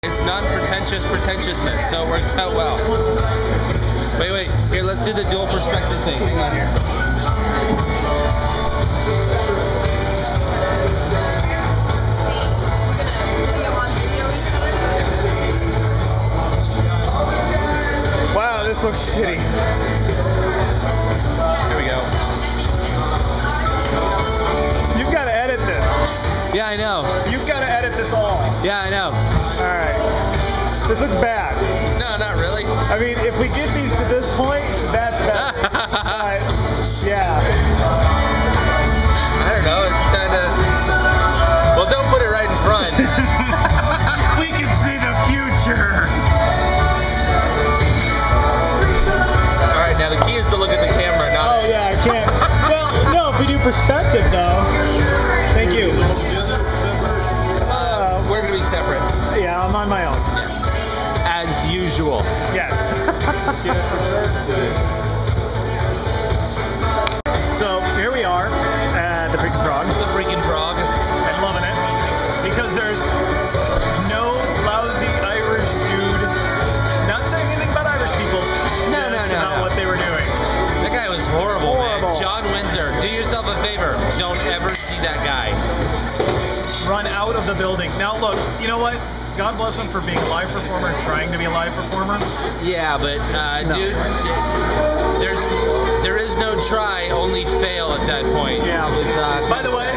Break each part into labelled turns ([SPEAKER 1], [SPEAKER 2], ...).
[SPEAKER 1] It's non-pretentious pretentiousness, so it works out well. Wait, here, let's do the dual perspective thing. Hang on here.
[SPEAKER 2] Wow, this looks shitty.
[SPEAKER 1] Here we go.
[SPEAKER 2] You've got to edit this.
[SPEAKER 1] Yeah, I know.
[SPEAKER 2] You've got to edit this all.
[SPEAKER 1] Yeah, I know.
[SPEAKER 2] Alright. This looks bad.
[SPEAKER 1] No, not really.
[SPEAKER 2] I mean, if we get these to this point, that's bad. Yeah.
[SPEAKER 1] I don't know, it's kind of... Well, don't put it right in front.
[SPEAKER 2] We can see the future.
[SPEAKER 1] Alright, now the key is to look at the camera, not...
[SPEAKER 2] Oh, yeah, I can't. Well, no, if we do perspective, though. Thank you.
[SPEAKER 1] We're going to be separate.
[SPEAKER 2] Yeah, I'm on my own.
[SPEAKER 1] As usual.
[SPEAKER 2] Yes. So, here we are at the freaking frog.
[SPEAKER 1] The freaking frog.
[SPEAKER 2] I'm loving it. Because there's no lousy Irish dude. Not saying anything about Irish people.
[SPEAKER 1] No.
[SPEAKER 2] What they were doing.
[SPEAKER 1] That guy was horrible, man. John Windsor, do yourself a favor. Don't ever see that guy.
[SPEAKER 2] Run out of the building. Now look, you know what? God bless him for being a live performer and trying to be a live performer.
[SPEAKER 1] Yeah, but
[SPEAKER 2] No.
[SPEAKER 1] dude, there is no try, only fail at that point.
[SPEAKER 2] Yeah.
[SPEAKER 1] It was,
[SPEAKER 2] By the way,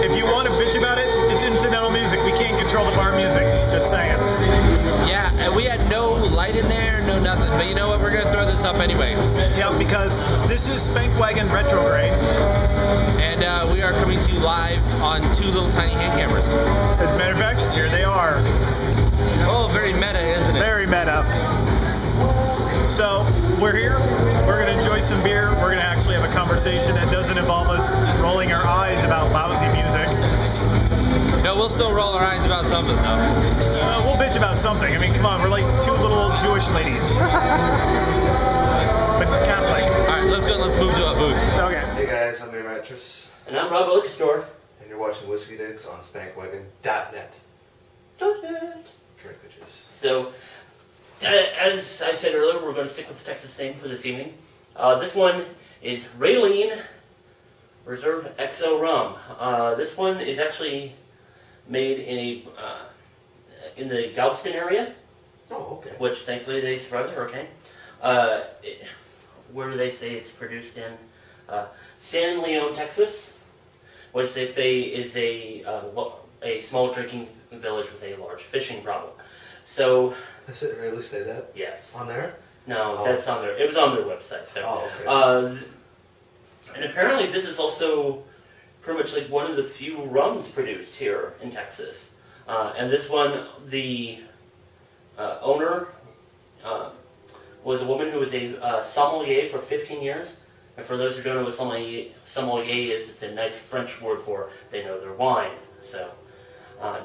[SPEAKER 2] if you want to bitch about it, it's incidental music. We can't control the bar music. Just saying.
[SPEAKER 1] yeah, and we had no light in there, no nothing. But you know what? We're gonna throw this up anyway.
[SPEAKER 2] Yeah, because this is Spankwagon Retrograde.
[SPEAKER 1] And we are coming to you live on 2 little tiny hand cameras.
[SPEAKER 2] As a matter of fact, here they are.
[SPEAKER 1] Oh, very meta, isn't it?
[SPEAKER 2] Very meta. So, we're here. We're going to enjoy some beer. We're going to actually have a conversation that doesn't involve us rolling our eyes about lousy music.
[SPEAKER 1] No, we'll still roll our eyes about something, though.
[SPEAKER 2] We'll bitch about something. I mean, come on. We're like 2 little old Jewish ladies. But Catholic.
[SPEAKER 1] Alright, let's go. Let's move to a booth.
[SPEAKER 2] Okay.
[SPEAKER 3] Hey guys, I'm your mattress,
[SPEAKER 4] And I'm Rob at Liquor Store.
[SPEAKER 3] and you're watching Whiskey Dicks on Spankwagon.net. Drink bitches.
[SPEAKER 4] So, as I said earlier, we're going to stick with the Texas theme for this evening. This one is Raylene Reserve XO Rum. This one is actually made in the Galveston area,
[SPEAKER 3] Oh, okay.
[SPEAKER 4] which thankfully they survived the hurricane. Where do they say it's produced in? San Leon, Texas, which they say is a small drinking village with a large fishing problem. So,
[SPEAKER 3] Does it really say that
[SPEAKER 4] yes.
[SPEAKER 3] on there?
[SPEAKER 4] No,
[SPEAKER 3] Oh.
[SPEAKER 4] that's on their. It was on their website. So,
[SPEAKER 3] Oh, okay.
[SPEAKER 4] And apparently this is also pretty much like one of the few rums produced here in Texas. And this one, the owner was a woman who was a sommelier for 15 years. And for those who don't know what sommelier is, it's a nice French word for they know their wine. So,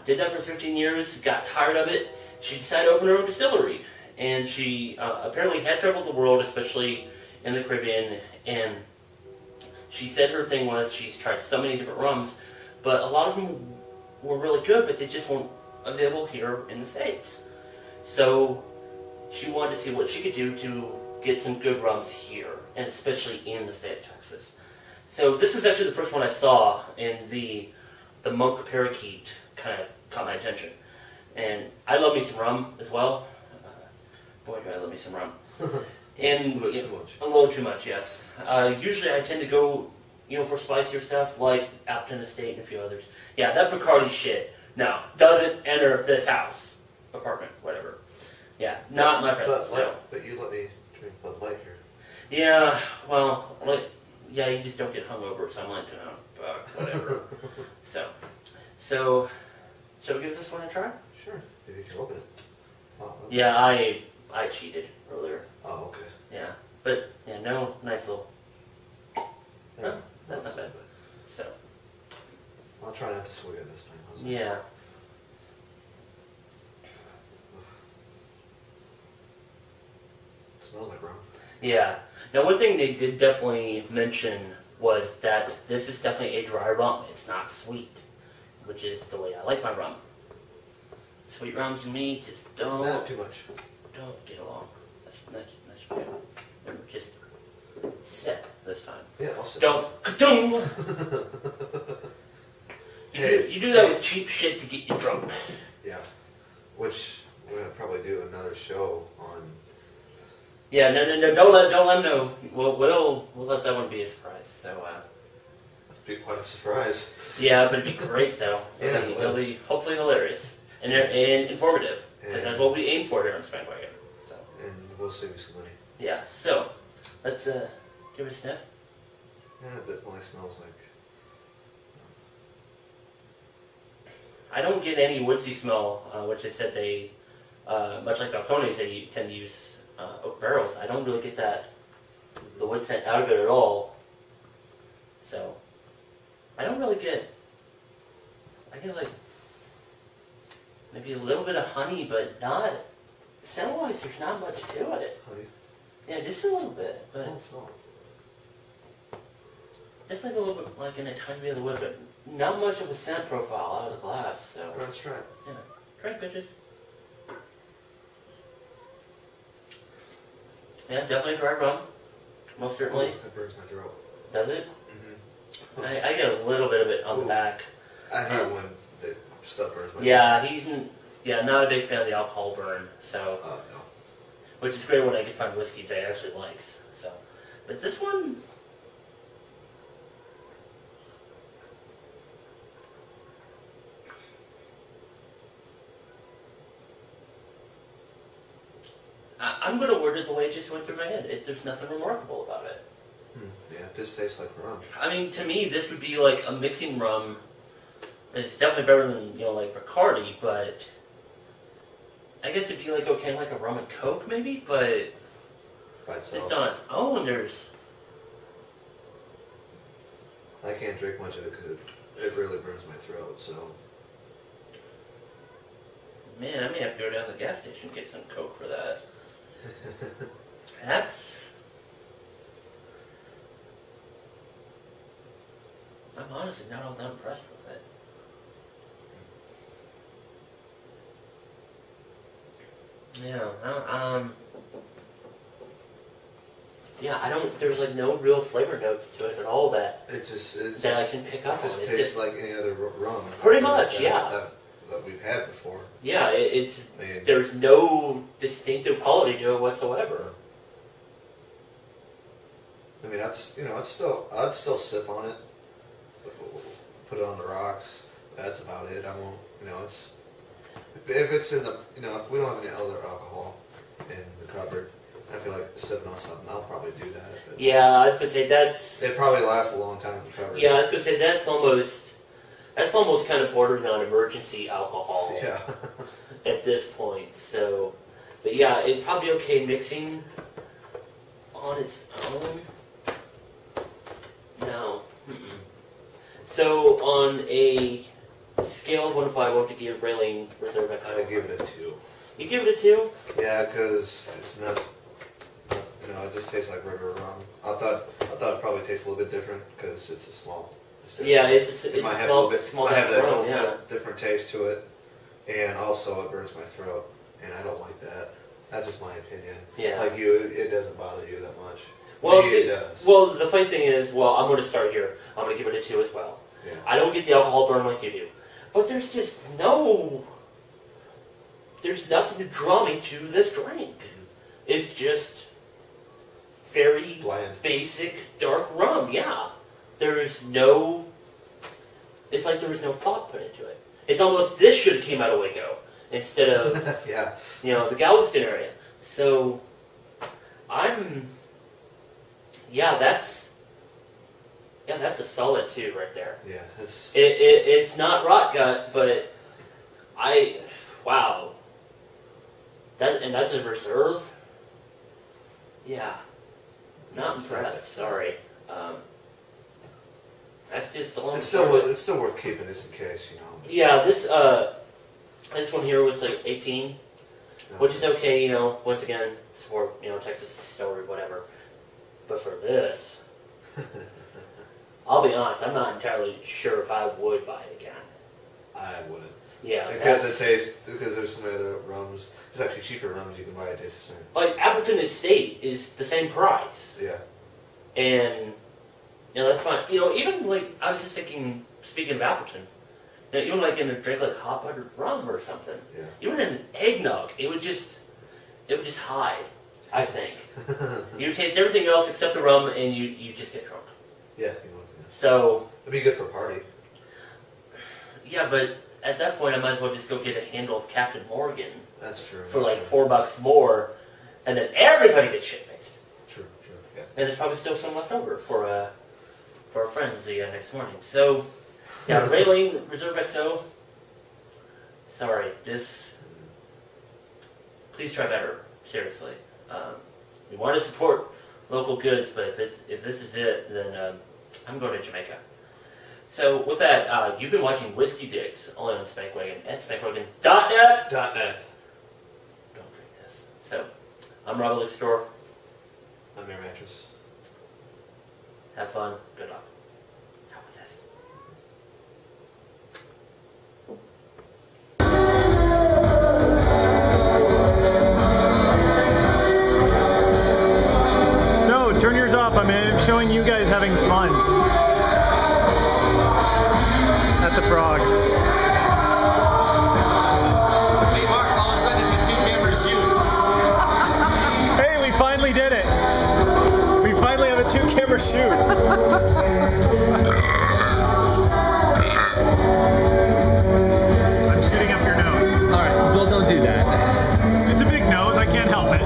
[SPEAKER 4] did that for 15 years, got tired of it. She decided to open her own distillery. And she apparently had traveled the world, especially in the Caribbean. And she said her thing was she's tried so many different rums, but a lot of them were really good, but they just weren't available here in the States. So she wanted to see what she could do to get some good rums here, and especially in the state of Texas. So this was actually the first one I saw, and the Monk Parakeet kind of caught my attention. And I love me some rum as well. Boy, do I love me some rum. And
[SPEAKER 3] A little too much.
[SPEAKER 4] A little too much, yes. Usually I tend to go, for spicier stuff, like Appleton Estate and a few others. Yeah, that Bacardi shit, no, doesn't enter this house, apartment, whatever. Yeah, not my presence.
[SPEAKER 3] Bud Light, but you let me drink Bud Light here.
[SPEAKER 4] Yeah, well, you just don't get hungover, so I'm like, oh, fuck, whatever. so, shall we give this one a try?
[SPEAKER 3] Sure, if you can open it. Oh, okay.
[SPEAKER 4] Yeah, I cheated earlier.
[SPEAKER 3] Oh, okay.
[SPEAKER 4] Yeah, but yeah, no, nice little.
[SPEAKER 3] Yeah,
[SPEAKER 4] Oh, that's not bad. So,
[SPEAKER 3] I'll try not to swig it this time. How's that?
[SPEAKER 4] yeah.
[SPEAKER 3] It smells like rum.
[SPEAKER 4] Yeah. Now, one thing they did definitely mention was that this is definitely a dry rum. It's not sweet, which is the way I like my rum. sweet rounds of meat. Just don't
[SPEAKER 3] Not too much.
[SPEAKER 4] get along. That's good. Just sip this time.
[SPEAKER 3] Yeah, I'll sit.
[SPEAKER 4] Don't. Ka-doom!
[SPEAKER 3] Hey,
[SPEAKER 4] You do that with cheap shit to get you drunk.
[SPEAKER 3] Yeah. Which we're gonna probably do another show on.
[SPEAKER 4] Yeah, no. Don't let them know. We'll let that one be a surprise. So.
[SPEAKER 3] It'd be quite a surprise.
[SPEAKER 4] Yeah, but it'd be great though.
[SPEAKER 3] Yeah,
[SPEAKER 4] It'll be hopefully hilarious and informative because that's what we aim for here on Spankwagon. So.
[SPEAKER 3] And we'll save you some money.
[SPEAKER 4] Yeah. So, let's give it a sniff.
[SPEAKER 3] Yeah, it definitely smells like.
[SPEAKER 4] I don't get any woodsy smell, which they said they, much like balconies, they tend to use oak barrels. I don't really get the wood scent out of it at all. So, I don't really get. I get like maybe a little bit of honey, but not. Scent-wise, there's not much to it.
[SPEAKER 3] Honey.
[SPEAKER 4] Yeah, just a little bit, but
[SPEAKER 3] Oh, it's not.
[SPEAKER 4] definitely a little bit like in a tiny bit of the wood, but not much of a scent profile out of the glass. So.
[SPEAKER 3] Alright, let's try it.
[SPEAKER 4] Yeah. Try it, bitches. Yeah, definitely dry rum. Most certainly.
[SPEAKER 3] That burns my throat.
[SPEAKER 4] Does it?
[SPEAKER 3] Mm-hmm.
[SPEAKER 4] I get a little bit of it on the back.
[SPEAKER 3] I hate when the stuff burns my
[SPEAKER 4] Yeah, not a big fan of the alcohol burn, so.
[SPEAKER 3] throat. No.
[SPEAKER 4] Which is great when I can find whiskeys I actually likes. So. But this one. I'm going to word it the way it just went through my head. There's nothing remarkable about it.
[SPEAKER 3] Yeah, it just tastes like rum.
[SPEAKER 4] I mean, to me, this would be like a mixing rum. It's definitely better than, like Bacardi, but I guess it'd be like okay, like a rum and coke maybe, but
[SPEAKER 3] By itself.
[SPEAKER 4] it's on its own.
[SPEAKER 3] I can't drink much of it because it really burns my throat, so.
[SPEAKER 4] Man, I may have to go down to the gas station and get some coke for that. I'm honestly not all that impressed with it. Yeah, I don't. There's like no real flavor notes to it at all that
[SPEAKER 3] It just
[SPEAKER 4] I can pick up on.
[SPEAKER 3] It just
[SPEAKER 4] It's
[SPEAKER 3] tastes
[SPEAKER 4] just
[SPEAKER 3] like any other rum.
[SPEAKER 4] Pretty much, yeah.
[SPEAKER 3] That we've had before.
[SPEAKER 4] yeah. It's
[SPEAKER 3] I mean,
[SPEAKER 4] there's no distinctive quality to it whatsoever.
[SPEAKER 3] I mean, I'd still sip on it. Put it on the rocks. That's about it. I won't. It's if it's in the if we don't have any other alcohol in the cupboard, I feel like sipping on something. I'll probably do that. But
[SPEAKER 4] Yeah, I was gonna say that's.
[SPEAKER 3] it probably lasts a long time in the cupboard.
[SPEAKER 4] Yeah, I was gonna say that's almost kind of bordering on emergency alcohol
[SPEAKER 3] Yeah.
[SPEAKER 4] at this point. So, but yeah, it'd probably be okay mixing on its own. No. Mm-mm. So on a scale of 1 to 5, what would you give Raylene Reserve XO?
[SPEAKER 3] I give it a 2.
[SPEAKER 4] You give it a 2?
[SPEAKER 3] Yeah, because it's not. It just tastes like regular rum. I thought it'd probably taste a little bit different because it's a small distillery.
[SPEAKER 4] Yeah, it's a
[SPEAKER 3] might have a
[SPEAKER 4] small,
[SPEAKER 3] little bit,
[SPEAKER 4] small
[SPEAKER 3] might have
[SPEAKER 4] batch
[SPEAKER 3] that
[SPEAKER 4] rum,
[SPEAKER 3] little
[SPEAKER 4] yeah.
[SPEAKER 3] different taste to it, and also it burns my throat, and I don't like that. That's just my opinion.
[SPEAKER 4] Yeah.
[SPEAKER 3] Like you, it doesn't bother you that much.
[SPEAKER 4] Well,
[SPEAKER 3] Me,
[SPEAKER 4] see,
[SPEAKER 3] it does.
[SPEAKER 4] well, the funny thing is, I'm going to start here. I'm going to give it a 2 as well.
[SPEAKER 3] Yeah.
[SPEAKER 4] I don't get the alcohol burn like you do. But there's just there's nothing to draw me to this drink. It's just very
[SPEAKER 3] Bland.
[SPEAKER 4] basic dark rum, yeah. It's like there was no thought put into it. It's almost, this should have came out of Waco instead of,
[SPEAKER 3] Yeah.
[SPEAKER 4] the Galveston area. So, that's a solid 2 right there.
[SPEAKER 3] Yeah. It's.
[SPEAKER 4] It's not rot gut, but wow. That's a reserve? Yeah. Not impressed, sorry. That's just the long
[SPEAKER 3] It's still worth keeping just in case,
[SPEAKER 4] Yeah, this one here was like 18, which is okay, once again, support, Texas distillery, whatever. But for this, I'll be honest, I'm not entirely sure if I would buy it again.
[SPEAKER 3] I wouldn't.
[SPEAKER 4] Yeah.
[SPEAKER 3] Because there's some other rums. There's actually cheaper rums you can buy. It tastes the same.
[SPEAKER 4] Like Appleton Estate is the same price.
[SPEAKER 3] Yeah.
[SPEAKER 4] And that's fine. Even like I was just thinking, speaking of Appleton, even like in a drink like hot buttered rum or something.
[SPEAKER 3] Yeah.
[SPEAKER 4] Even in an eggnog, it would just hide. I think you taste everything else except the rum, and you just get drunk.
[SPEAKER 3] Yeah.
[SPEAKER 4] So
[SPEAKER 3] it'd be good for a party.
[SPEAKER 4] Yeah, but at that point, I might as well just go get a handle of Captain Morgan.
[SPEAKER 3] That's true.
[SPEAKER 4] For like $4 more, and then everybody gets shit faced.
[SPEAKER 3] True. Yeah.
[SPEAKER 4] And there's probably still some left over for our friends the next morning. So, yeah, Raylene Reserve XO. Sorry, please try better. Seriously, we want to support local goods, but if this is it, then I'm going to Jamaica. So with that, you've been watching Whiskey Dicks only on Spankwagon at spankwagon.net.
[SPEAKER 3] .net.
[SPEAKER 4] Don't drink this. So, I'm Rob Luke Store.
[SPEAKER 3] I'm Air Mattress.
[SPEAKER 4] Have fun. Good luck. How about this?
[SPEAKER 2] No, turn yours off. I'm showing you guys having fun. At the frog.
[SPEAKER 1] Hey Mark, all of a sudden it's a 2-camera shoot.
[SPEAKER 2] Hey, we finally did it. We finally have a 2-camera shoot. I'm shooting up your nose.
[SPEAKER 1] Alright, well don't do that.
[SPEAKER 2] It's a big nose, I can't help it.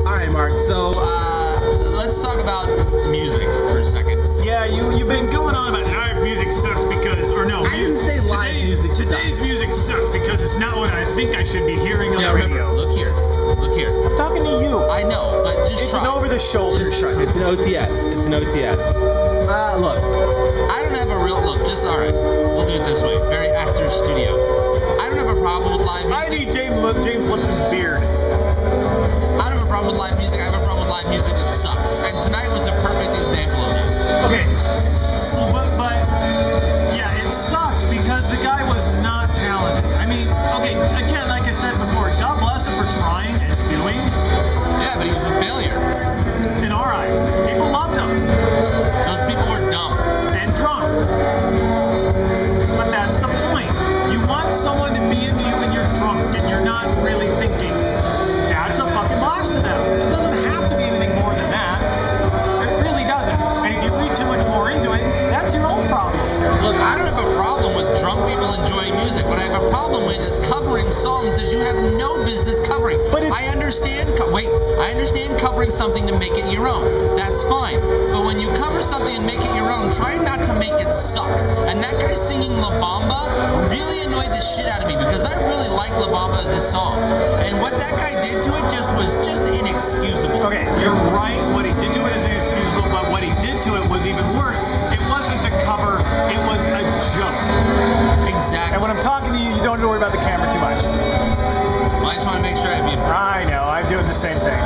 [SPEAKER 1] Alright Mark, so let's talk about music for a second.
[SPEAKER 2] Yeah, you've been going on about live music sucks because, or no.
[SPEAKER 1] I didn't say live music
[SPEAKER 2] Today's
[SPEAKER 1] sucks.
[SPEAKER 2] music sucks because it's not what I think I should be hearing on the radio.
[SPEAKER 1] Look here.
[SPEAKER 2] I'm talking to you.
[SPEAKER 1] I know, but just
[SPEAKER 2] It's
[SPEAKER 1] try.
[SPEAKER 2] an over-the-shoulder
[SPEAKER 1] Just try. It's an OTS. It's an OTS. Look, I don't have a real look. Just alright. We'll do it this way. Very Actors Studio. I don't have a problem with live music.
[SPEAKER 2] I need James Lipton's beard.
[SPEAKER 1] I don't have a problem with live music. I have a problem with live music that sucks. And tonight was a perfect example of that.
[SPEAKER 2] Okay. But yeah, it sucked because the guy was not talented. I mean, okay, again, like I said before, God bless him for trying and doing.
[SPEAKER 1] Yeah, but he was a failure.
[SPEAKER 2] In our eyes, people loved him
[SPEAKER 1] Those people were dumb.
[SPEAKER 2] and drunk. But that's the point. You want someone to be into you when you're drunk and you're not really thinking. That's a fucking loss to them. It doesn't have to be anything more than that. It really doesn't. And if you read too much more into it, that's your own problem.
[SPEAKER 1] Look, I don't have a problem with drunk people enjoying music. What I have a problem with is covering songs that you have no business covering.
[SPEAKER 2] But it's-
[SPEAKER 1] I understand covering something to make it your own. That's fine. But when you cover something and make it your own, try not to make it suck. And that guy singing La Bamba really annoyed the shit out of me because I really like La Bamba as a song. And what that guy did to it was just inexcusable.
[SPEAKER 2] Okay, you're right. What he did to it is inexcusable, but what he did to it was even worse. It wasn't a cover, it was a joke.
[SPEAKER 1] Exactly.
[SPEAKER 2] And when I'm talking to you, you don't have to worry about the camera too much.
[SPEAKER 1] I just want to make sure I mean.
[SPEAKER 2] I know, I'm doing the same thing.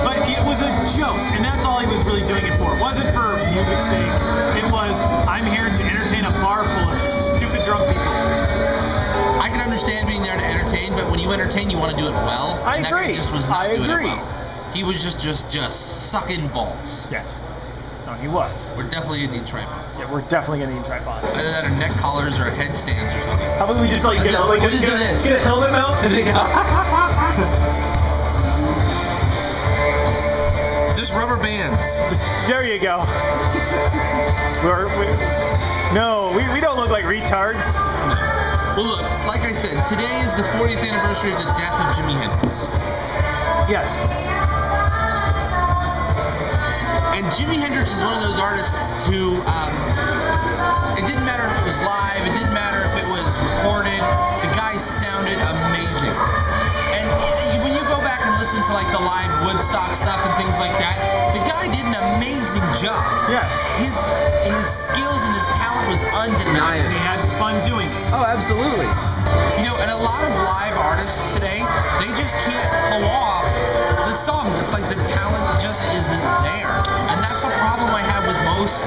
[SPEAKER 2] But it was a joke, and that's all he was really doing it for. It wasn't for music's sake. It was, I'm here to entertain a bar full of stupid drunk people.
[SPEAKER 1] I can understand being there to entertain, but when you entertain, you want to do it well.
[SPEAKER 2] I
[SPEAKER 1] and
[SPEAKER 2] agree.
[SPEAKER 1] That guy just was not
[SPEAKER 2] I
[SPEAKER 1] doing
[SPEAKER 2] agree.
[SPEAKER 1] it well. He was just sucking balls.
[SPEAKER 2] Yes. No, he was.
[SPEAKER 1] We're definitely gonna need tripods.
[SPEAKER 2] Yeah, we're definitely gonna need tripods.
[SPEAKER 1] Either that or neck collars or headstands or something.
[SPEAKER 2] How about we just like get a helmet mount?
[SPEAKER 1] Just rubber bands.
[SPEAKER 2] There you go. We don't look like retards.
[SPEAKER 1] Well, look, like I said, today is the 40th anniversary of the death of Jimi Hendrix.
[SPEAKER 2] Yes.
[SPEAKER 1] And Jimi Hendrix is one of those artists who, it didn't matter if it was live, it didn't matter if it was recorded, the guy sounded amazing. And when you go back and listen to like the live Woodstock stuff and things like that, the guy did an amazing job.
[SPEAKER 2] Yes.
[SPEAKER 1] His skills and his talent was undeniable.
[SPEAKER 2] And he had fun doing it.
[SPEAKER 1] Oh, absolutely. You know, and a lot of live artists today, they just can't pull off the songs. It's like the talent just isn't there. And that's a problem I have with most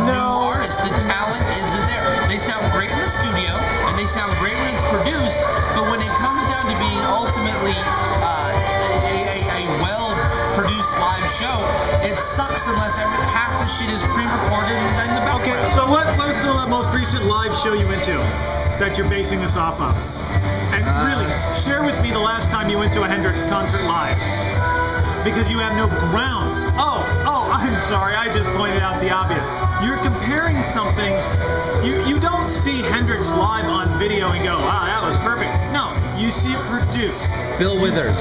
[SPEAKER 1] new artists. The talent isn't there. They sound great in the studio, and they sound great when it's produced, but when it comes down to being ultimately a well-produced live show, it sucks unless half the shit is pre-recorded in the background.
[SPEAKER 2] Okay, so what was the most recent live show you went to that you're basing this off of? And really, share with me the last time you went to a Hendrix concert live. Because you have no grounds. Oh, I'm sorry, I just pointed out the obvious. You're comparing something, you don't see Hendrix live on video and go, wow, that was perfect. No, you see it produced.
[SPEAKER 1] Bill Withers.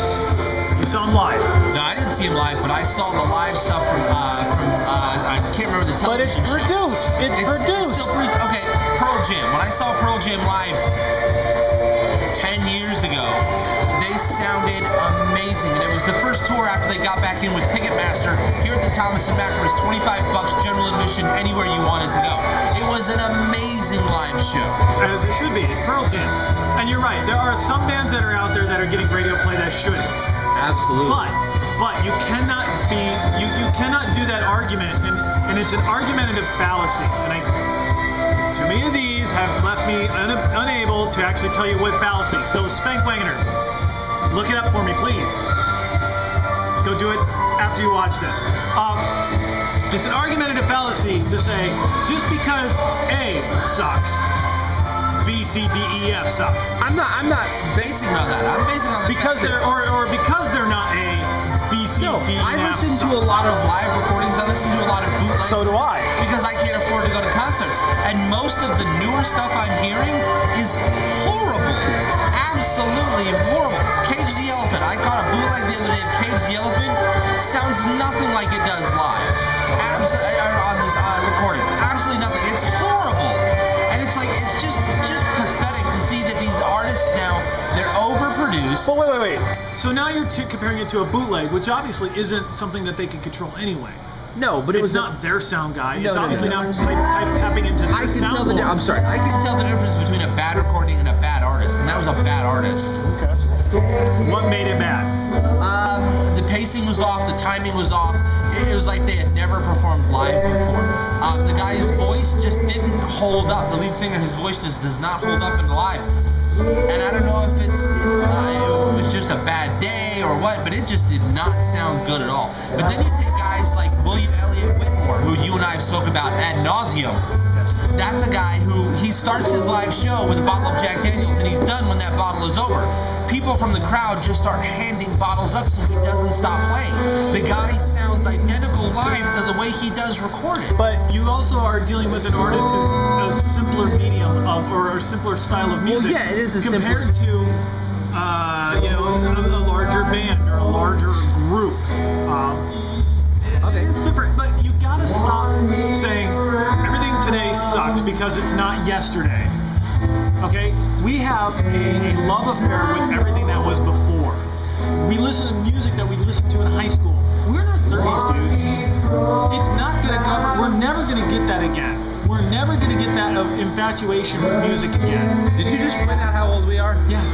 [SPEAKER 2] You saw him live.
[SPEAKER 1] No, I didn't see him live, but I saw the live stuff from I can't remember the
[SPEAKER 2] But
[SPEAKER 1] television
[SPEAKER 2] it's produced.
[SPEAKER 1] show.
[SPEAKER 2] It's produced.
[SPEAKER 1] Still produced. Okay, Pearl Jam. When I saw Pearl Jam live 10 years ago, they sounded amazing, and it was the first tour after they got back in with Ticketmaster here at the Thomas and Mack. It was $25 general admission anywhere you wanted to go. It was an amazing live show.
[SPEAKER 2] As it should be. It's Pearl Jam. And you're right, there are some bands that are out there that are getting radio play that shouldn't.
[SPEAKER 1] Absolutely.
[SPEAKER 2] But you cannot you cannot do that argument, and it's an argumentative fallacy. And too many of these have left me unable to actually tell you what fallacy. So Spankwagoners, look it up for me, please. Go do it after you watch this. It's an argumentative fallacy to say just because A sucks, B, C, D, E, F suck.
[SPEAKER 1] I'm not basing on that. I'm basing on the
[SPEAKER 2] Because
[SPEAKER 1] fact
[SPEAKER 2] they're or because they're not A, B, C,
[SPEAKER 1] No,
[SPEAKER 2] D,
[SPEAKER 1] I
[SPEAKER 2] and F
[SPEAKER 1] listen
[SPEAKER 2] suck.
[SPEAKER 1] to a lot of live recordings. I listen to a lot of bootlegs.
[SPEAKER 2] So do I.
[SPEAKER 1] Because I can't afford to go to concerts. And most of the newer stuff I'm hearing is horrible. Absolutely horrible. Cage the Elephant. I caught a bootleg the other day of Cage the Elephant. Sounds nothing like it does live. On this recording. Absolutely nothing. It's horrible. And it's like, it's just pathetic to see that these artists now, they're overproduced.
[SPEAKER 2] But wait. So now you're comparing it to a bootleg, which obviously isn't something that they can control anyway.
[SPEAKER 1] No, but it
[SPEAKER 2] It's
[SPEAKER 1] was
[SPEAKER 2] not their sound guy.
[SPEAKER 1] No,
[SPEAKER 2] It's
[SPEAKER 1] no,
[SPEAKER 2] obviously
[SPEAKER 1] no.
[SPEAKER 2] not tapping into their
[SPEAKER 1] I can
[SPEAKER 2] sound
[SPEAKER 1] tell the.
[SPEAKER 2] board.
[SPEAKER 1] I'm sorry. I can tell the difference between a bad recording and a bad artist, and that was a bad artist.
[SPEAKER 2] Okay. What made it bad?
[SPEAKER 1] The pacing was off. The timing was off. It was like they had never performed live before. The guy's voice just didn't hold up. The lead singer, his voice just does not hold up in live. And I don't know if it was just a bad day or what, but it just did not sound good at all. But then you take guys like William Elliott Whitmore, who you and I have spoke about ad nauseum. That's a guy who, he starts his live show with a bottle of Jack Daniels, and he's done when that bottle is over. People from the crowd just start handing bottles up so he doesn't stop playing. The guy sounds identical live to the way he does recorded.
[SPEAKER 2] But you also are dealing with an artist who's a simpler medium or a simpler style of music.
[SPEAKER 1] yeah, it is a
[SPEAKER 2] compared to a larger band or a larger group.
[SPEAKER 1] Okay.
[SPEAKER 2] It's different, but you gotta stop saying everything today sucks because it's not yesterday. Okay? We have a love affair with everything that was before. We listen to music that we listened to in high school. We're in our 30s, dude. It's not gonna go. We're never gonna get that again. We're never gonna get that infatuation with music again.
[SPEAKER 1] Did you just point out how old we are?
[SPEAKER 2] Yes.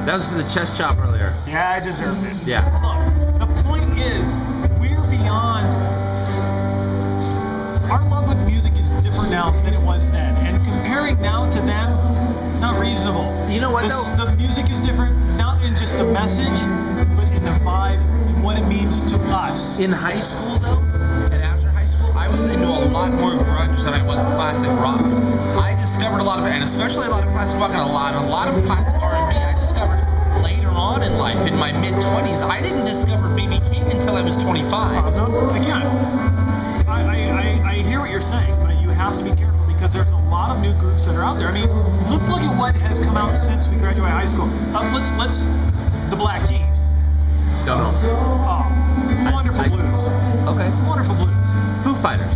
[SPEAKER 1] That was for the chest chop earlier.
[SPEAKER 2] Yeah, I deserved it.
[SPEAKER 1] Yeah.
[SPEAKER 2] Look, the point is, we're beyond. Our love with music is different now than it was then, and comparing now to then, not reasonable.
[SPEAKER 1] You know what, though?
[SPEAKER 2] The music is different, not in just the message, but in the vibe and what it means to us.
[SPEAKER 1] In high school, though, and after high school, I was into a lot more grunge than I was classic rock. I discovered a lot of, and especially a lot of classic rock and a lot of classic R&B. I discovered later on in life, in my mid-20s. I didn't discover B.B. King until I was 25.
[SPEAKER 2] Again, I hear what you're saying, but you have to be careful because there's a lot of new groups that are out there. I mean, let's look at what has come out since we graduated high school. Let's the Black Keys.
[SPEAKER 1] Don't know.
[SPEAKER 2] Oh, wonderful blues.
[SPEAKER 1] Okay.
[SPEAKER 2] Wonderful blues.
[SPEAKER 1] Foo Fighters.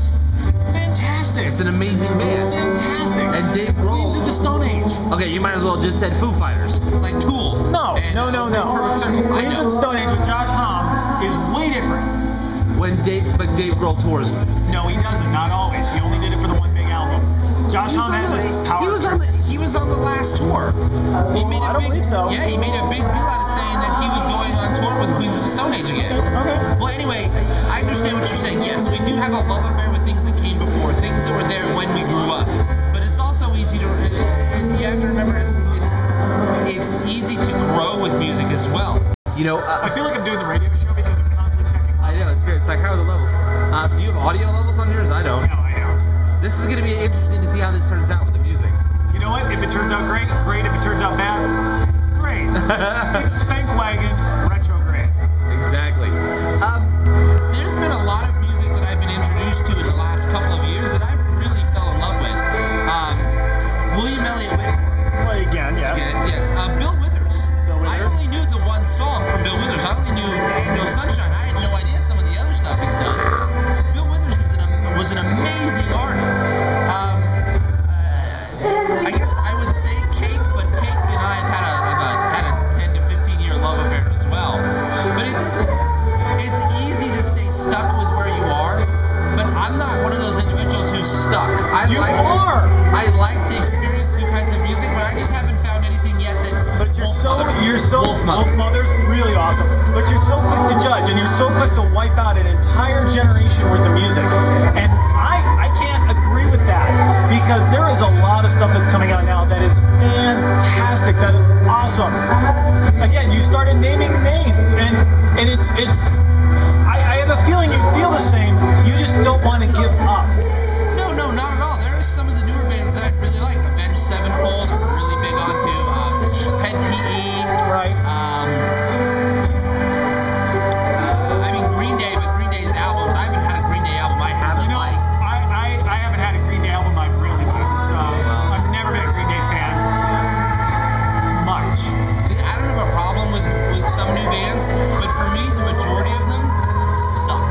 [SPEAKER 2] Fantastic.
[SPEAKER 1] It's an amazing band.
[SPEAKER 2] Fantastic.
[SPEAKER 1] And Dave Grohl.
[SPEAKER 2] Queens of the Stone Age.
[SPEAKER 1] Okay, you might as well just said Foo Fighters. It's like Tool.
[SPEAKER 2] No.
[SPEAKER 1] And,
[SPEAKER 2] No.
[SPEAKER 1] Perfect Circle. I
[SPEAKER 2] Queens of
[SPEAKER 1] know.
[SPEAKER 2] the Stone Age with Josh Homme is way different.
[SPEAKER 1] Dave Grohl tours.
[SPEAKER 2] No, he doesn't. Not always. He only did it for the one big album. Josh Homme has his power.
[SPEAKER 1] He was on the last tour. He made
[SPEAKER 2] I don't believe so.
[SPEAKER 1] Yeah, he made a big deal out of saying that he was going on tour with Queens of the Stone Age again.
[SPEAKER 2] Okay.
[SPEAKER 1] Well, anyway, I understand what you're saying. Yes, we do have a love affair with things that came before, things that were there when we grew up. But it's also easy to, and you have to remember, it's easy to grow with music as well. You know,
[SPEAKER 2] I feel like I'm doing the radio show because I'm constantly checking.
[SPEAKER 1] I know, it's great. It's like, how are the levels? Do you have audio levels on yours? I don't.
[SPEAKER 2] No, I don't.
[SPEAKER 1] This is going to be interesting to see how this turns out with the music.
[SPEAKER 2] You know what? If it turns out great, great. If it turns out bad, great. It's Spankwagon Retrograde.
[SPEAKER 1] Exactly. There's been a lot of music that I've been introduced to in the last couple of years that I really fell in love with. William Elliott Whitmore.
[SPEAKER 2] Well, again, yes.
[SPEAKER 1] Yes. Bill Withers.
[SPEAKER 2] Bill Withers.
[SPEAKER 1] I only knew the one song from Bill Withers. I only knew Ain't No Sunshine. I had no idea some of the other stuff he's done. Bill Withers was an amazing artist. I guess I would say Cake, but Cake and I have had a 10 to 15 year love affair as well. But it's easy to stay stuck with where you are. But I'm not one of those individuals who's stuck. I like to experience new kinds of music, but I just haven't found anything yet that.
[SPEAKER 2] But Wolf Mother's really awesome. But you're so quick to judge, and you're so quick to wipe out an entire generation worth of music. And I can't agree with that, because there is a lot of stuff that's coming out now that is fantastic. That is awesome. Again, you started naming names, and it's. I have a feeling you feel the same. You just don't want to give up.
[SPEAKER 1] No, not at all. There are some of the newer bands that I really like. Avenged Sevenfold, I'm really big onto. Head PE.
[SPEAKER 2] Right.
[SPEAKER 1] I mean Green Day, but Green Day's albums. I haven't had a Green Day album I haven't liked.
[SPEAKER 2] I haven't had a Green Day album I've really liked, so I've never been a Green Day fan. Much.
[SPEAKER 1] See, I don't have a problem with some new bands, but for me, the majority of them suck.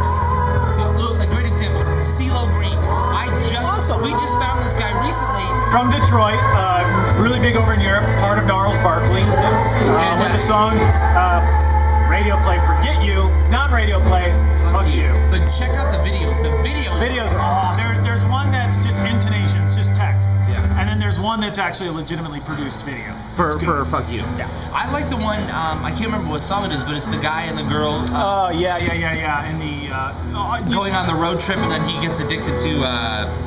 [SPEAKER 1] Look, a great example, CeeLo Green. We just found this guy recently.
[SPEAKER 2] From Detroit, really big over in Europe, part of Gnarls Barkley. With the song Radio Play, Forget You, non-radio play, Fuck You.
[SPEAKER 1] But check out the videos. The videos are awesome.
[SPEAKER 2] There's one that's just intonation, it's just text.
[SPEAKER 1] Yeah.
[SPEAKER 2] And then there's one that's actually a legitimately produced video.
[SPEAKER 1] For Fuck You.
[SPEAKER 2] Yeah.
[SPEAKER 1] I like the one, I can't remember what song it is, but it's the guy and the girl.
[SPEAKER 2] Yeah. And the
[SPEAKER 1] going on the road trip, and then he gets addicted to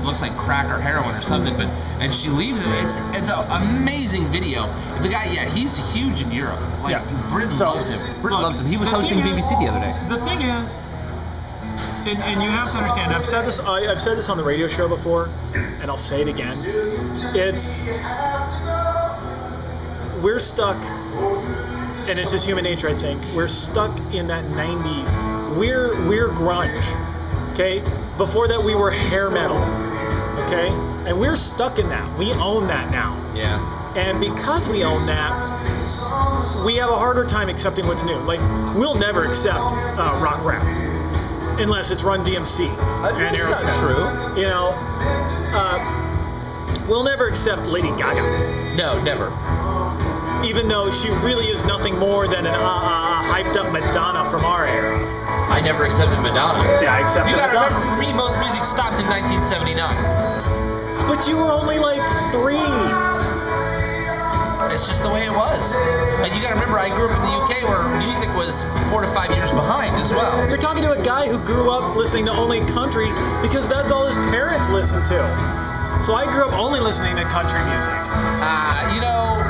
[SPEAKER 1] looks like crack or heroin or something, and she leaves him. It's an amazing video. The guy, he's huge in Europe. Like Britain loves him. Britain loves him. He was hosting BBC the other day.
[SPEAKER 2] The thing is, and you have to understand, I've said this on the radio show before, and I'll say it again. We're stuck, and it's just human nature, I think. We're stuck in that 90s. We're grunge, okay? Before that, we were hair metal, okay? And we're stuck in that. We own that now.
[SPEAKER 1] Yeah.
[SPEAKER 2] And because we own that, we have a harder time accepting what's new. Like, we'll never accept rock rap unless it's Run DMC and Aerosmith.
[SPEAKER 1] That's not true.
[SPEAKER 2] You know, we'll never accept Lady Gaga.
[SPEAKER 1] No, never.
[SPEAKER 2] Even though she really is nothing more than an hyped up Madonna from our era.
[SPEAKER 1] I never accepted Madonna.
[SPEAKER 2] See, I accepted
[SPEAKER 1] You gotta
[SPEAKER 2] Madonna.
[SPEAKER 1] remember, for me, most music stopped in 1979.
[SPEAKER 2] But you were only like 3.
[SPEAKER 1] It's just the way it was. And you gotta remember, I grew up in the UK where music was 4 to 5 years behind as well.
[SPEAKER 2] You're talking to a guy who grew up listening to only country because that's all his parents listened to. So I grew up only listening to country music.
[SPEAKER 1] You know,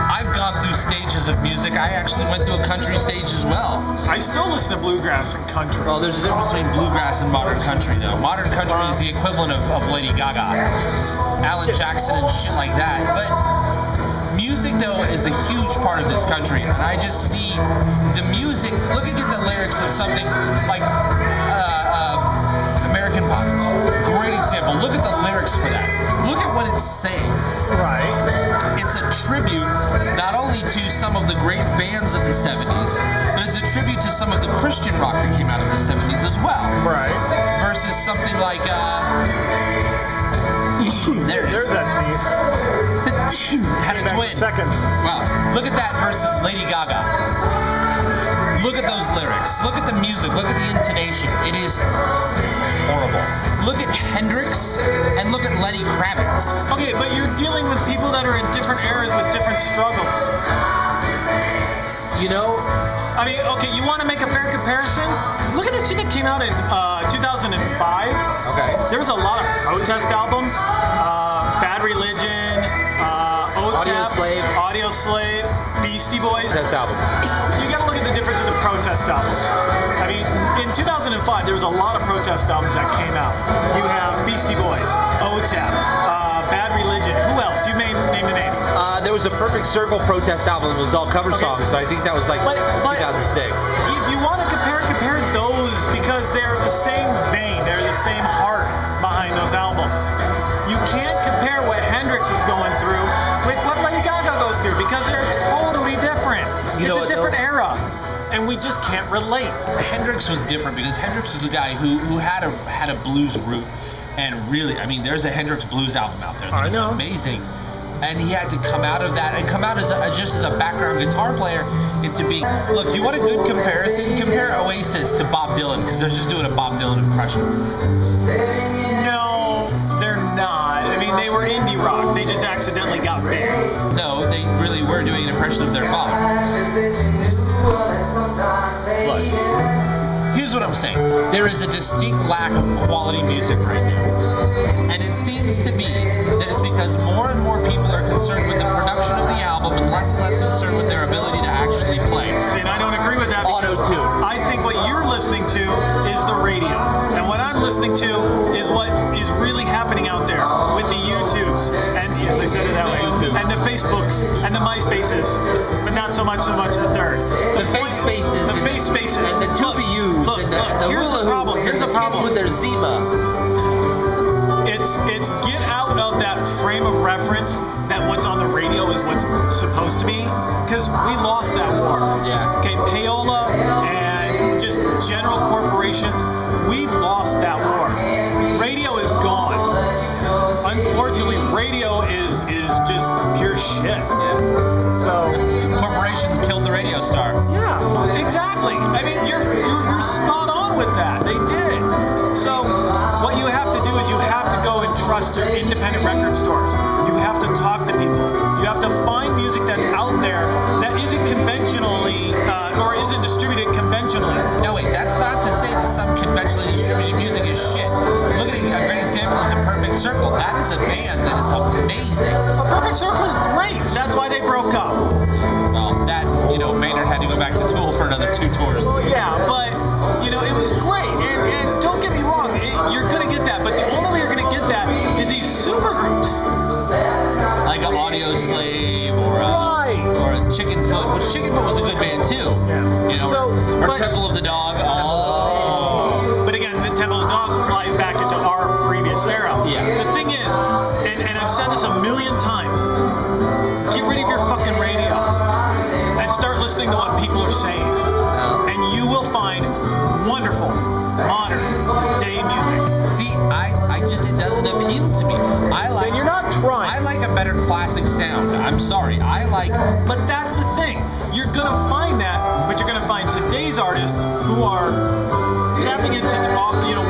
[SPEAKER 1] I've gone through stages of music. I actually went through a country stage as well.
[SPEAKER 2] I still listen to bluegrass and country.
[SPEAKER 1] Well, there's a difference between bluegrass and modern country, though. Modern country is the equivalent of Lady Gaga, Alan Jackson, and shit like that. But music, though, is a huge part of this country. And I just see the music. Look at the lyrics of something like American pop. Great example. Look at the lyrics for that. Look at what it's saying.
[SPEAKER 2] Right.
[SPEAKER 1] It's a tribute not only to some of the great bands of the 70s, but it's a tribute to some of the Christian rock that came out of the 70s as well.
[SPEAKER 2] Right.
[SPEAKER 1] Versus something like, there's
[SPEAKER 2] that sneeze.
[SPEAKER 1] Had a twin.
[SPEAKER 2] Seconds.
[SPEAKER 1] Wow. Look at that versus Lady Gaga. Look at those those lyrics. Look at the music. Look at the intonation. It is horrible. Look at Hendrix and look at Lenny Kravitz.
[SPEAKER 2] Okay, but you're dealing with people that are in different eras with different struggles.
[SPEAKER 1] You know,
[SPEAKER 2] I mean, okay, you want to make a fair comparison? Look at the shit that came out in 2005.
[SPEAKER 1] okay.
[SPEAKER 2] There was a lot of protest albums. Bad Religion, OTAP, Audio Slave, Beastie Boys.
[SPEAKER 1] Protest album.
[SPEAKER 2] You gotta look at the difference of the protest albums. I mean, in 2005, there was a lot of protest albums that came out. You have Beastie Boys, OTAP, Bad Religion. Who else? You may name a name.
[SPEAKER 1] There was a Perfect Circle protest album. It was all cover songs, but I think that was like
[SPEAKER 2] But
[SPEAKER 1] 2006.
[SPEAKER 2] if you want to compare those because they're the same vein, they're the same heart behind those albums. You can't compare what Hendrix is going through with what Lady Gaga goes through because they're totally different.
[SPEAKER 1] You know
[SPEAKER 2] It's a
[SPEAKER 1] what,
[SPEAKER 2] different
[SPEAKER 1] though?
[SPEAKER 2] era, and we just can't relate.
[SPEAKER 1] Hendrix was different because Hendrix was the guy who had a blues root, and really, I mean, there's a Hendrix blues album out there that is amazing, and he had to come out of that and come out as just as a background guitar player into being. Look, you want a good comparison? Compare Oasis to Bob Dylan because they're just doing a Bob Dylan impression.
[SPEAKER 2] No, they're not. I mean, they were indie rock. They just accidentally got big.
[SPEAKER 1] No, they really were doing an impression of their father. Look, here's what I'm saying. There is a distinct lack of quality music right now. And it seems to me that it's because more and more people are concerned with the production of the album and less concerned with their ability to actually play.
[SPEAKER 2] See, and I don't agree with that because
[SPEAKER 1] Auto-tune.
[SPEAKER 2] I think what you're listening to is the radio. And what I'm listening to is what is really happening out there with the YouTubes. And yes, I said it that way.
[SPEAKER 1] YouTubes.
[SPEAKER 2] And the Facebooks and the MySpaces. But not so much the third.
[SPEAKER 1] The face spaces.
[SPEAKER 2] The face spaces.
[SPEAKER 1] And the tuba-us.
[SPEAKER 2] Look,
[SPEAKER 1] and the
[SPEAKER 2] here's
[SPEAKER 1] hula
[SPEAKER 2] the problem.
[SPEAKER 1] hoops
[SPEAKER 2] Here's
[SPEAKER 1] and
[SPEAKER 2] the
[SPEAKER 1] the
[SPEAKER 2] problem.
[SPEAKER 1] kids with their Zima.
[SPEAKER 2] It's get out of that frame of reference that what's on the radio is what's supposed to be, because we lost that war.
[SPEAKER 1] Yeah.
[SPEAKER 2] Okay, payola and just general corporations, we've lost that war. Radio is gone. Unfortunately, radio is just pure shit.
[SPEAKER 1] Yeah.
[SPEAKER 2] So
[SPEAKER 1] Corporations killed the radio star.
[SPEAKER 2] yeah, exactly. I mean, you're spot on with that. They did. So what you have to do is you have to go and trust your independent record stores. You have to talk to people. You have to find music that's out there that isn't conventionally or isn't distributed conventionally.
[SPEAKER 1] No, wait, that's not to say that some conventionally distributed music is shit. Look at a great example is A Perfect Circle. That is a band that is amazing.
[SPEAKER 2] A Perfect Circle is great. That's why they broke up.
[SPEAKER 1] Well, that, Maynard had to go back to Tool for another 2 tours.
[SPEAKER 2] Well, yeah, but it was great. And don't get me wrong, you're gonna get that. But the only way you're gonna get that is these super groups.
[SPEAKER 1] Like an Audio Slave or a Chicken Foot, which Chicken Foot was a good band too.
[SPEAKER 2] Yeah.
[SPEAKER 1] Or Temple of the Dog. Oh.
[SPEAKER 2] But again, the Temple of the Dog flies back into our previous era.
[SPEAKER 1] Yeah.
[SPEAKER 2] The thing is, and I've said this a million times, get rid of your fucking radio and start listening to what people are saying. And you will find wonderful, modern, today music.
[SPEAKER 1] See, it doesn't appeal to me.
[SPEAKER 2] And you're not trying.
[SPEAKER 1] I like a better classic sound. I'm sorry.
[SPEAKER 2] But that's the thing. You're gonna find that, but you're gonna find today's artists who are tapping into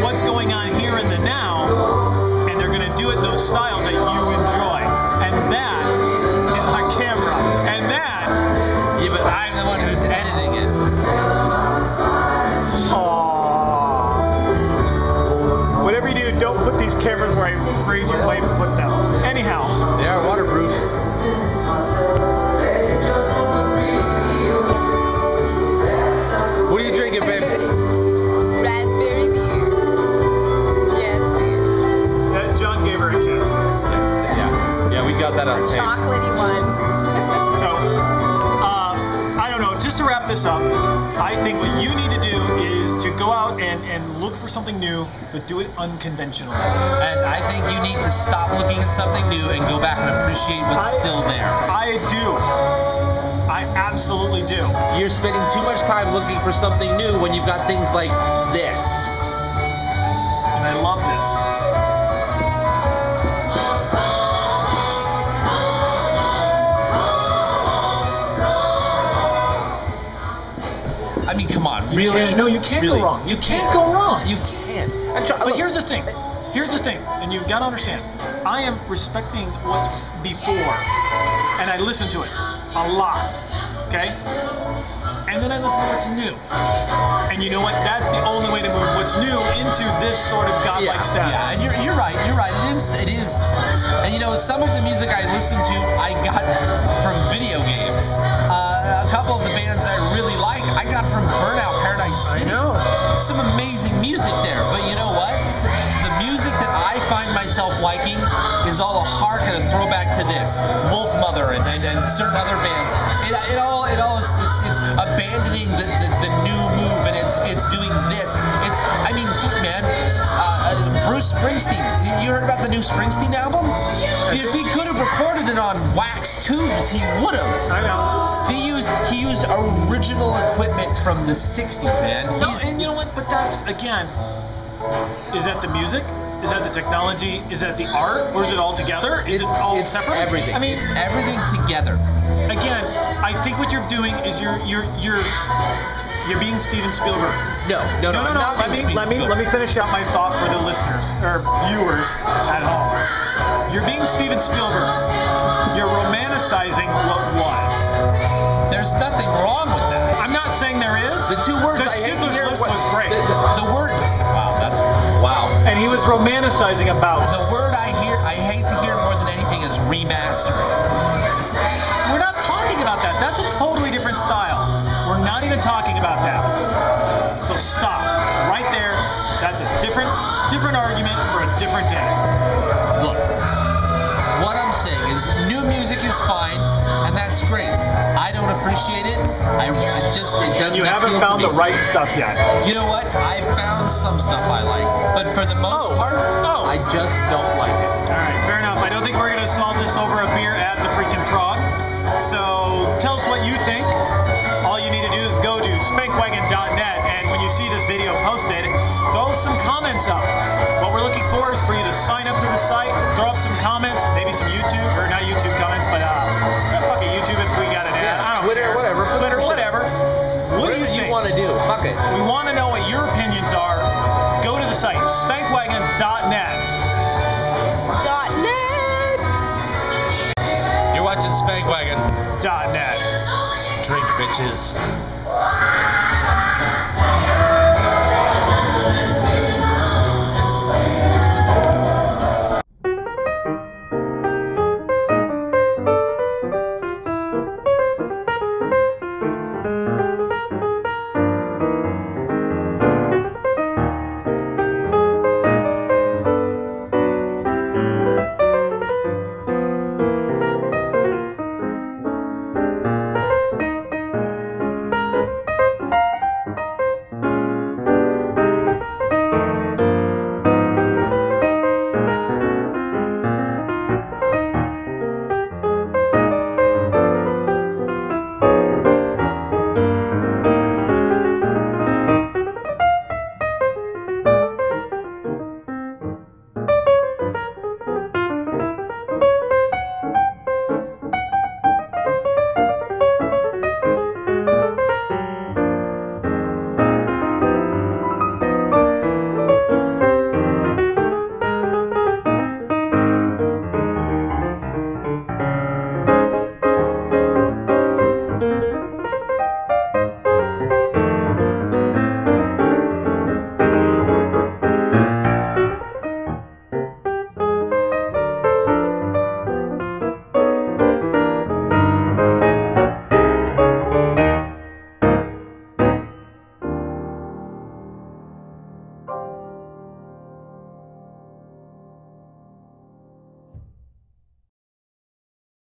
[SPEAKER 2] what's going on here in the now, and they're gonna do it in those styles that you enjoy. And that is on camera. And that.
[SPEAKER 1] Yeah, but I'm the one who's editing it.
[SPEAKER 2] Whatever you do, don't put these cameras where I'm afraid you might put them. Anyhow.
[SPEAKER 1] They are waterproof. What are you drinking, babe?
[SPEAKER 5] Raspberry beer. Yeah, it's weird.
[SPEAKER 2] That John gave her a kiss.
[SPEAKER 1] Yeah, we got that on tape.
[SPEAKER 5] Chocolatey one.
[SPEAKER 2] So, I don't know, just to wrap this up, I think what you need to do is to go out and look for something new, but do it unconventionally.
[SPEAKER 1] And I think you need to stop looking at something new and go back and appreciate what's still there.
[SPEAKER 2] I do. I absolutely do.
[SPEAKER 1] You're spending too much time looking for something new when you've got things like this.
[SPEAKER 2] And I love this.
[SPEAKER 1] I mean, come on. Really?
[SPEAKER 2] No, you can't
[SPEAKER 1] Really?
[SPEAKER 2] go wrong.
[SPEAKER 1] You can't
[SPEAKER 2] go wrong.
[SPEAKER 1] You can.
[SPEAKER 2] But here's the thing. Here's the thing, and you've got to understand. I am respecting what's before, and I listen to it a lot. Okay? And then I listen to what's new. And you know what? That's the only way to move what's new into this sort of godlike status.
[SPEAKER 1] Yeah, and you're right. You're right. It is. And you know, some of the music I listen to, I got from video games. A couple of the bands I really like, I got from Burnout Paradise City.
[SPEAKER 2] I know.
[SPEAKER 1] Some amazing music there. But you know what? The music that I find myself liking is all a hark and a throwback to this Wolf Mother and certain other bands. It all is it's abandoning the new move, and it's doing this. I mean, fuck, man. Bruce Springsteen. You heard about the new Springsteen album? If he could have recorded it on wax tubes, he would have.
[SPEAKER 2] I know.
[SPEAKER 1] He used original equipment from the '60s, man.
[SPEAKER 2] And you know what? But that's, again, is that the music? Is that the technology? Is that the art? Or is it all together? Is it all separate?
[SPEAKER 1] Everything.
[SPEAKER 2] I mean,
[SPEAKER 1] it's everything together.
[SPEAKER 2] Again, I think what you're doing is you're being Steven Spielberg.
[SPEAKER 1] No. Not
[SPEAKER 2] Let me finish out my thought for the listeners or viewers at home. You're being Steven Spielberg. You're romanticizing what was.
[SPEAKER 1] There's nothing wrong with that.
[SPEAKER 2] I'm not saying there is.
[SPEAKER 1] The two words
[SPEAKER 2] The
[SPEAKER 1] I hate to
[SPEAKER 2] Schindler's
[SPEAKER 1] hear
[SPEAKER 2] List was great.
[SPEAKER 1] The word. Wow.
[SPEAKER 2] And he was romanticizing about.
[SPEAKER 1] The word I hate to hear more than anything is remastering.
[SPEAKER 2] We're not talking about that. That's a totally different style. We're not even talking about that. So stop. Right there. That's a different argument for a different day.
[SPEAKER 1] Look, what I'm saying is new music is fine, and that's great. I don't appreciate it. It doesn't.
[SPEAKER 2] You haven't found the right stuff yet.
[SPEAKER 1] You know what? I found some stuff I like, but for the most part, I just don't like it.
[SPEAKER 2] All right, fair enough. I don't think we're gonna solve this over a beer at the freaking Frog. So tell us what you think. All you need to do is go to spankwagon.net, and when you see this video posted, throw some comments up. What we're looking for is for you to sign up to the site, throw up some comments, maybe some YouTube, or not YouTube comments, but fuck it, YouTube if we got an ad. I don't
[SPEAKER 1] Twitter,
[SPEAKER 2] care.
[SPEAKER 1] whatever.
[SPEAKER 2] Twitter, whatever. What do you think?
[SPEAKER 1] want to do? Fuck it.
[SPEAKER 2] We want to know what your opinions are. Go to the site, spankwagon.net.
[SPEAKER 5] .net.
[SPEAKER 1] You're watching Spankwagon.
[SPEAKER 2] .net.
[SPEAKER 1] Drink, bitches.